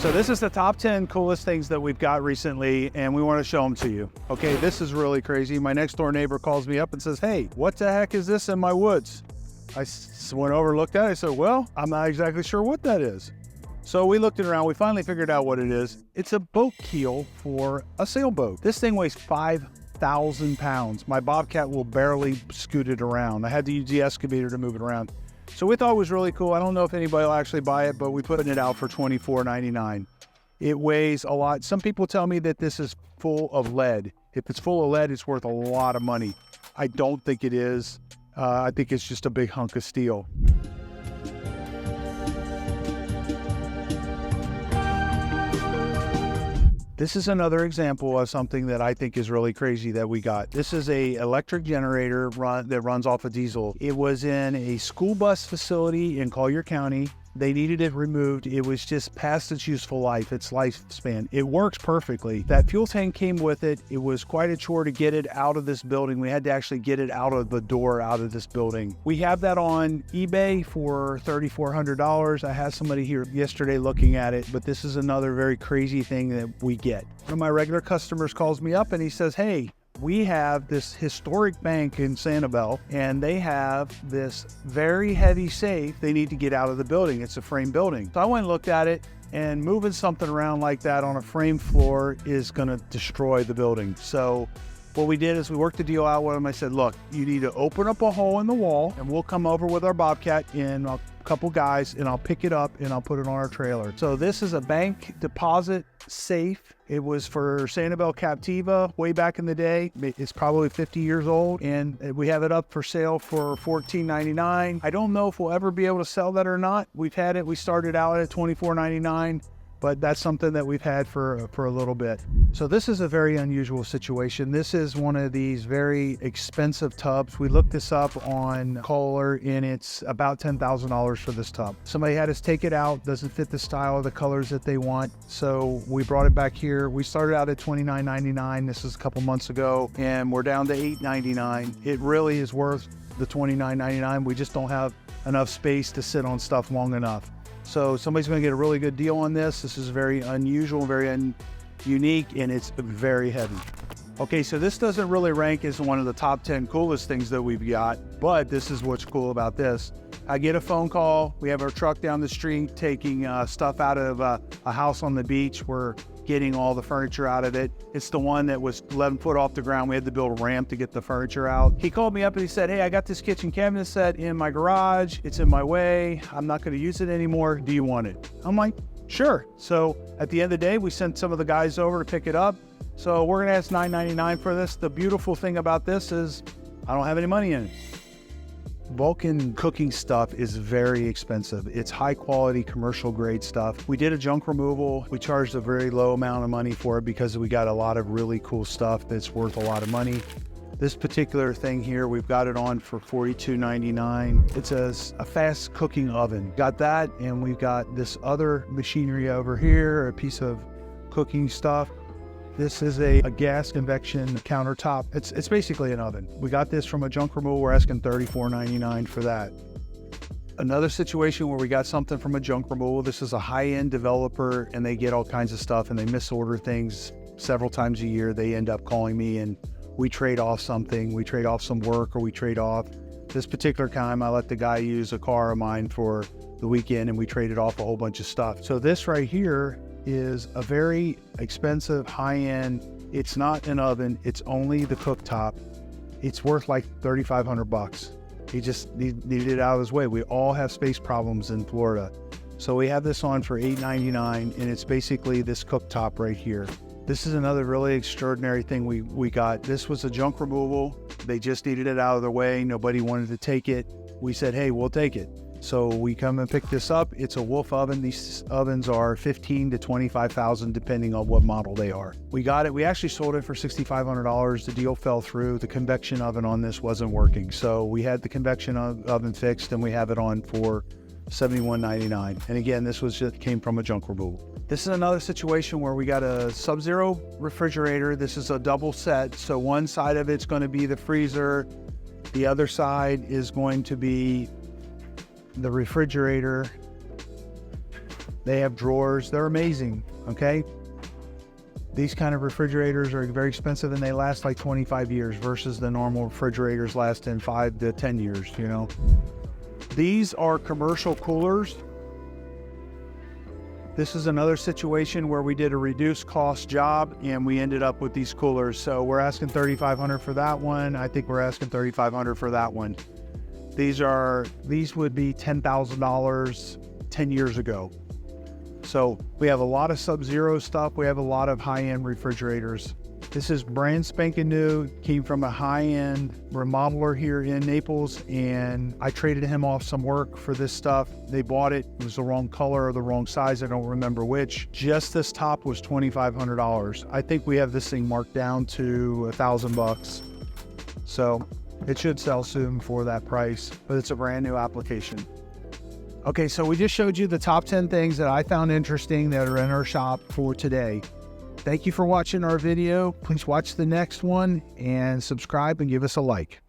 So this is the top 10 coolest things that we've got recently, and we want to show them to you. Okay, this is really crazy. My next door neighbor calls me up and says, hey, what the heck is this in my woods? I went over, looked at it, I said, well, I'm not exactly sure what that is. So we looked it around, we finally figured out what it is. It's a boat keel for a sailboat. This thing weighs 5,000 pounds. My Bobcat will barely scoot it around. I had to use the excavator to move it around. So we thought it was really cool. I don't know if anybody will actually buy it, but we put it out for $24.99. It weighs a lot. Some people tell me that this is full of lead. If it's full of lead, it's worth a lot of money. I don't think it is. I think it's just a big hunk of steel. This is another example of something that I think is really crazy that we got. This is a electric generator that runs off of diesel. It was in a school bus facility in Collier County. They needed it removed. It was just past its useful life, its lifespan. It works perfectly. That fuel tank came with it. It was quite a chore to get it out of this building. We had to actually get it out of the door, out of this building. We have that on eBay for $3,400. I had somebody here yesterday looking at it, but this is another very crazy thing that we get. One of my regular customers calls me up and he says, hey, we have this historic bank in Sanibel, and they have this very heavy safe they need to get out of the building. It's a frame building. So I went and looked at it, and moving something around like that on a frame floor is gonna destroy the building. So what we did is we worked the deal out with them. I said, look, you need to open up a hole in the wall, and we'll come over with our Bobcat and a couple guys, and I'll pick it up and I'll put it on our trailer. So this is a bank deposit safe. It was for Sanibel Captiva way back in the day. It's probably 50 years old, and we have it up for sale for $14.99. I don't know if we'll ever be able to sell that or not. We've had it, we started out at $24.99, but that's something that we've had for a little bit. So this is a very unusual situation. This is one of these very expensive tubs. We looked this up on Kohler, and it's about $10,000 for this tub. Somebody had us take it out, doesn't fit the style or the colors that they want. So we brought it back here. We started out at $29.99. This is a couple months ago, and we're down to $8.99. It really is worth the $29.99. We just don't have enough space to sit on stuff long enough. So somebody's going to get a really good deal on this. This is very unusual, very unique, and it's very heavy. Okay, so this doesn't really rank as one of the top 10 coolest things that we've got, but this is what's cool about this. I get a phone call. We have our truck down the street taking stuff out of a house on the beach. We're getting all the furniture out of it. It's the one that was 11 foot off the ground. We had to build a ramp to get the furniture out. He called me up and he said, hey, I got this kitchen cabinet set in my garage. It's in my way. I'm not going to use it anymore. Do you want it? I'm like, sure. So at the end of the day, we sent some of the guys over to pick it up. So we're going to ask $9.99 for this. The beautiful thing about this is I don't have any money in it. Vulcan cooking stuff is very expensive. It's high quality commercial grade stuff. We did a junk removal. We charged a very low amount of money for it because we got a lot of really cool stuff that's worth a lot of money. This particular thing here, we've got it on for $42.99. It's a fast cooking oven. Got that, and we've got this other machinery over here, a piece of cooking stuff. This is a gas convection countertop. It's basically an oven. We got this from a junk removal. We're asking $34.99 for that. Another situation where we got something from a junk removal. This is a high-end developer, and they get all kinds of stuff, and they misorder things several times a year. They end up calling me, and we trade off something. We trade off some work, or we trade off. This particular time, I let the guy use a car of mine for the weekend, and we traded off a whole bunch of stuff. So this right here is a very expensive, high-end. It's not an oven, it's only the cooktop. It's worth like $3,500. He just needed it out of his way. We all have space problems in Florida. So we have this on for $8.99, and it's basically this cooktop right here. This is another really extraordinary thing we got. This was a junk removal. They just needed it out of their way. Nobody wanted to take it. We said, hey, we'll take it. So we come and pick this up. It's a Wolf oven. These ovens are $15,000 to $25,000 depending on what model they are. We got it. We actually sold it for $6,500. The deal fell through. The convection oven on this wasn't working. So we had the convection oven fixed, and we have it on for $71.99. And again, this was just came from a junk removal. This is another situation where we got a Sub-Zero refrigerator. This is a double set. So one side of it's going to be the freezer. The other side is going to be the refrigerator. They have drawers. They're amazing, okay? These kind of refrigerators are very expensive and they last like 25 years versus the normal refrigerators lasting 5 to 10 years, you know? These are commercial coolers. This is another situation where we did a reduced cost job and we ended up with these coolers. So we're asking $3,500 for that one. I think we're asking $3,500 for that one. These would be $10,000 10 years ago. So we have a lot of Sub-Zero stuff. We have a lot of high-end refrigerators. This is brand spanking new, came from a high-end remodeler here in Naples, and I traded him off some work for this stuff. They bought it. It was the wrong color or the wrong size. I don't remember which. Just this top was $2,500. I think we have this thing marked down to $1,000. So it should sell soon for that price, but it's a brand new application. Okay, so we just showed you the top 10 things that I found interesting that are in our shop for today. Thank you for watching our video. Please watch the next one and subscribe and give us a like.